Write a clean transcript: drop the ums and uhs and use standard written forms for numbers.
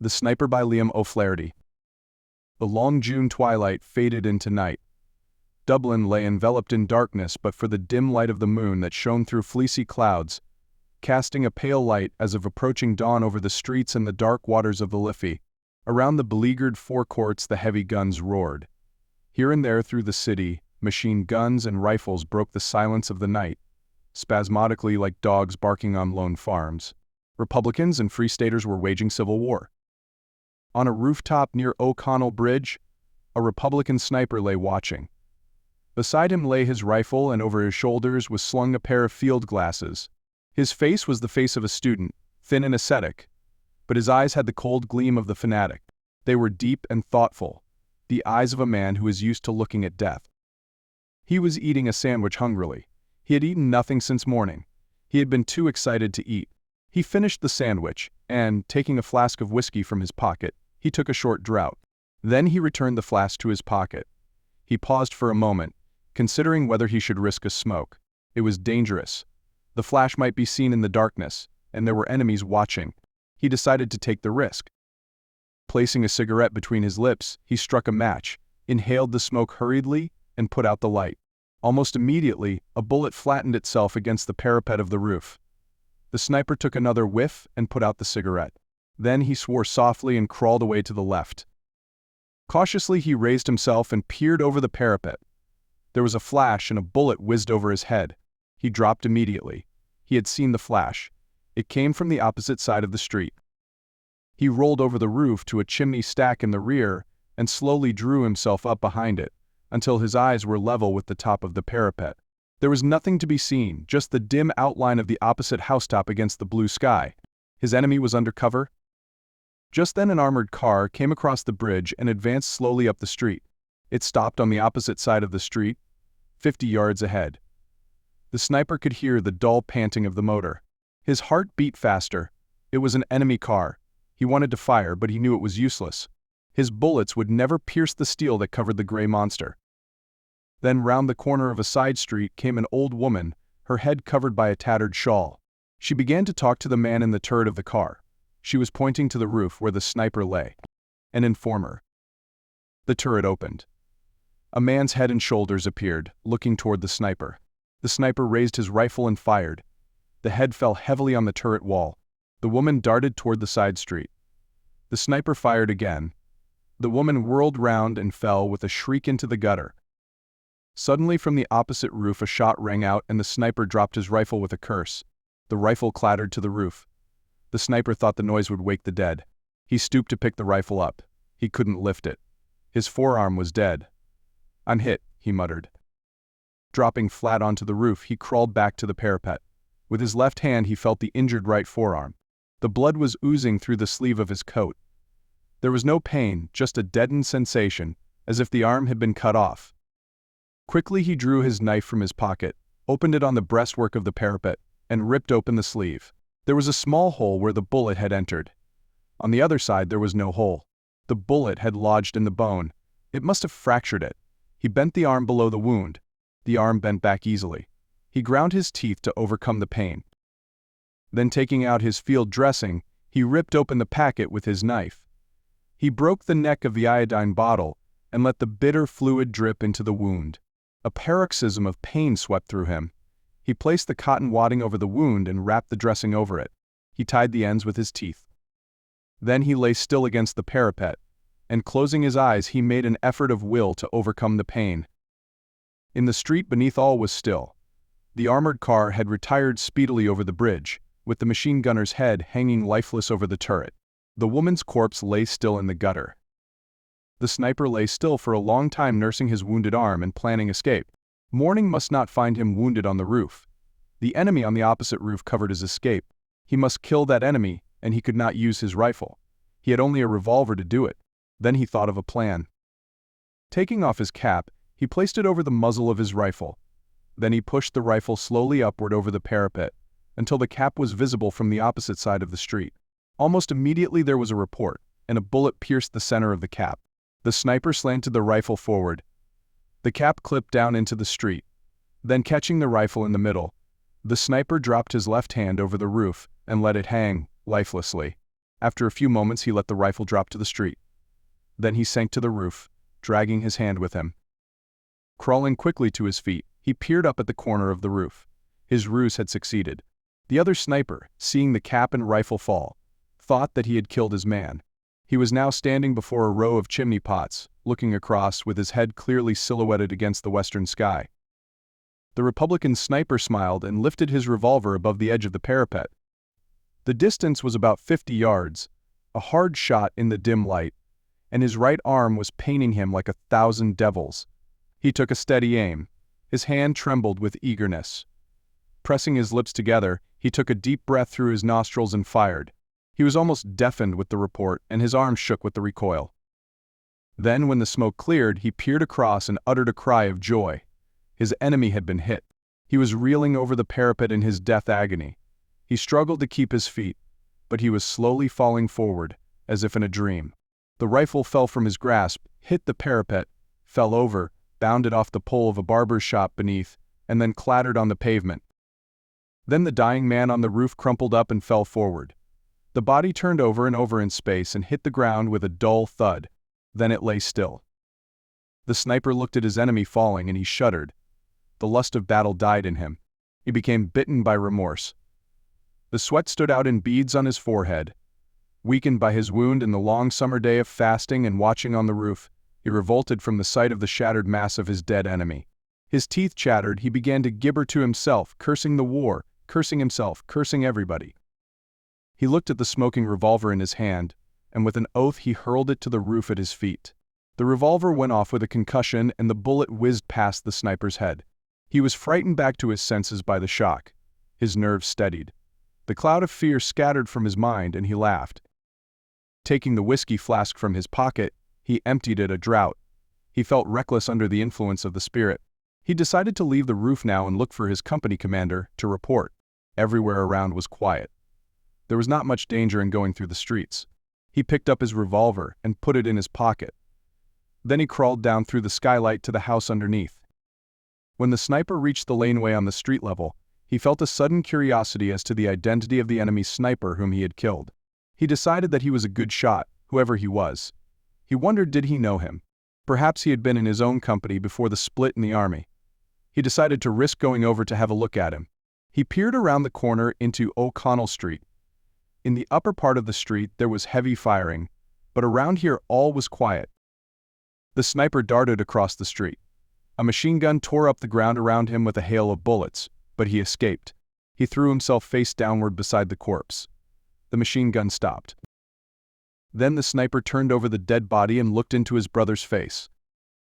The Sniper by Liam O'Flaherty. The long June twilight faded into night. Dublin lay enveloped in darkness but for the dim light of the moon that shone through fleecy clouds, casting a pale light as of approaching dawn over the streets and the dark waters of the Liffey. Around the beleaguered forecourts the heavy guns roared. Here and there through the city, machine guns and rifles broke the silence of the night, spasmodically like dogs barking on lone farms. Republicans and Free Staters were waging civil war. On a rooftop near O'Connell Bridge, a Republican sniper lay watching. Beside him lay his rifle, and over his shoulders was slung a pair of field glasses. His face was the face of a student, thin and ascetic, but his eyes had the cold gleam of the fanatic. They were deep and thoughtful, the eyes of a man who is used to looking at death. He was eating a sandwich hungrily. He had eaten nothing since morning. He had been too excited to eat. He finished the sandwich, and, taking a flask of whiskey from his pocket, he took a short draught. Then he returned the flask to his pocket. He paused for a moment, considering whether he should risk a smoke. It was dangerous. The flash might be seen in the darkness, and there were enemies watching. He decided to take the risk. Placing a cigarette between his lips, he struck a match, inhaled the smoke hurriedly, and put out the light. Almost immediately, a bullet flattened itself against the parapet of the roof. The sniper took another whiff and put out the cigarette. Then he swore softly and crawled away to the left. Cautiously he raised himself and peered over the parapet. There was a flash and a bullet whizzed over his head. He dropped immediately. He had seen the flash. It came from the opposite side of the street. He rolled over the roof to a chimney stack in the rear and slowly drew himself up behind it, until his eyes were level with the top of the parapet. There was nothing to be seen, just the dim outline of the opposite housetop against the blue sky. His enemy was under cover. Just then an armored car came across the bridge and advanced slowly up the street. It stopped on the opposite side of the street, 50 yards ahead. The sniper could hear the dull panting of the motor. His heart beat faster. It was an enemy car. He wanted to fire, but he knew it was useless. His bullets would never pierce the steel that covered the gray monster. Then round the corner of a side street came an old woman, her head covered by a tattered shawl. She began to talk to the man in the turret of the car. She was pointing to the roof where the sniper lay. An informer. The turret opened. A man's head and shoulders appeared, looking toward the sniper. The sniper raised his rifle and fired. The head fell heavily on the turret wall. The woman darted toward the side street. The sniper fired again. The woman whirled round and fell with a shriek into the gutter. Suddenly from the opposite roof a shot rang out and the sniper dropped his rifle with a curse. The rifle clattered to the roof. The sniper thought the noise would wake the dead. He stooped to pick the rifle up. He couldn't lift it. His forearm was dead. "I'm hit," he muttered. Dropping flat onto the roof, he crawled back to the parapet. With his left hand he felt the injured right forearm. The blood was oozing through the sleeve of his coat. There was no pain, just a deadened sensation, as if the arm had been cut off. Quickly he drew his knife from his pocket, opened it on the breastwork of the parapet, and ripped open the sleeve. There was a small hole where the bullet had entered. On the other side there was no hole. The bullet had lodged in the bone. It must have fractured it. He bent the arm below the wound. The arm bent back easily. He ground his teeth to overcome the pain. Then taking out his field dressing, he ripped open the packet with his knife. He broke the neck of the iodine bottle and let the bitter fluid drip into the wound. A paroxysm of pain swept through him. He placed the cotton wadding over the wound and wrapped the dressing over it. He tied the ends with his teeth. Then he lay still against the parapet, and closing his eyes he made an effort of will to overcome the pain. In the street beneath all was still. The armored car had retired speedily over the bridge, with the machine gunner's head hanging lifeless over the turret. The woman's corpse lay still in the gutter. The sniper lay still for a long time, nursing his wounded arm and planning escape. Morning must not find him wounded on the roof. The enemy on the opposite roof covered his escape. He must kill that enemy, and he could not use his rifle. He had only a revolver to do it. Then he thought of a plan. Taking off his cap, he placed it over the muzzle of his rifle. Then he pushed the rifle slowly upward over the parapet, until the cap was visible from the opposite side of the street. Almost immediately there was a report, and a bullet pierced the center of the cap. The sniper slanted the rifle forward. The cap clipped down into the street. Then catching the rifle in the middle, the sniper dropped his left hand over the roof and let it hang, lifelessly. After a few moments, he let the rifle drop to the street. Then he sank to the roof, dragging his hand with him. Crawling quickly to his feet, he peered up at the corner of the roof. His ruse had succeeded. The other sniper, seeing the cap and rifle fall, thought that he had killed his man. He was now standing before a row of chimney pots, looking across with his head clearly silhouetted against the western sky. The Republican sniper smiled and lifted his revolver above the edge of the parapet. The distance was about 50 yards, a hard shot in the dim light, and his right arm was paining him like 1,000 devils. He took a steady aim. His hand trembled with eagerness. Pressing his lips together, he took a deep breath through his nostrils and fired. He was almost deafened with the report, and his arm shook with the recoil. Then, when the smoke cleared, he peered across and uttered a cry of joy. His enemy had been hit. He was reeling over the parapet in his death agony. He struggled to keep his feet, but he was slowly falling forward, as if in a dream. The rifle fell from his grasp, hit the parapet, fell over, bounded off the pole of a barber's shop beneath, and then clattered on the pavement. Then the dying man on the roof crumpled up and fell forward. The body turned over and over in space and hit the ground with a dull thud. Then it lay still. The sniper looked at his enemy falling and he shuddered. The lust of battle died in him. He became bitten by remorse. The sweat stood out in beads on his forehead. Weakened by his wound in the long summer day of fasting and watching on the roof, he revolted from the sight of the shattered mass of his dead enemy. His teeth chattered, he began to gibber to himself, cursing the war, cursing himself, cursing everybody. He looked at the smoking revolver in his hand, and with an oath he hurled it to the roof at his feet. The revolver went off with a concussion and the bullet whizzed past the sniper's head. He was frightened back to his senses by the shock. His nerves steadied. The cloud of fear scattered from his mind and he laughed. Taking the whiskey flask from his pocket, he emptied it a draught. He felt reckless under the influence of the spirit. He decided to leave the roof now and look for his company commander to report. Everywhere around was quiet. There was not much danger in going through the streets. He picked up his revolver and put it in his pocket. Then he crawled down through the skylight to the house underneath. When the sniper reached the laneway on the street level, he felt a sudden curiosity as to the identity of the enemy sniper whom he had killed. He decided that he was a good shot, whoever he was. He wondered, did he know him? Perhaps he had been in his own company before the split in the army. He decided to risk going over to have a look at him. He peered around the corner into O'Connell Street. In the upper part of the street there was heavy firing, but around here all was quiet. The sniper darted across the street. A machine gun tore up the ground around him with a hail of bullets, but he escaped. He threw himself face downward beside the corpse. The machine gun stopped. Then the sniper turned over the dead body and looked into his brother's face.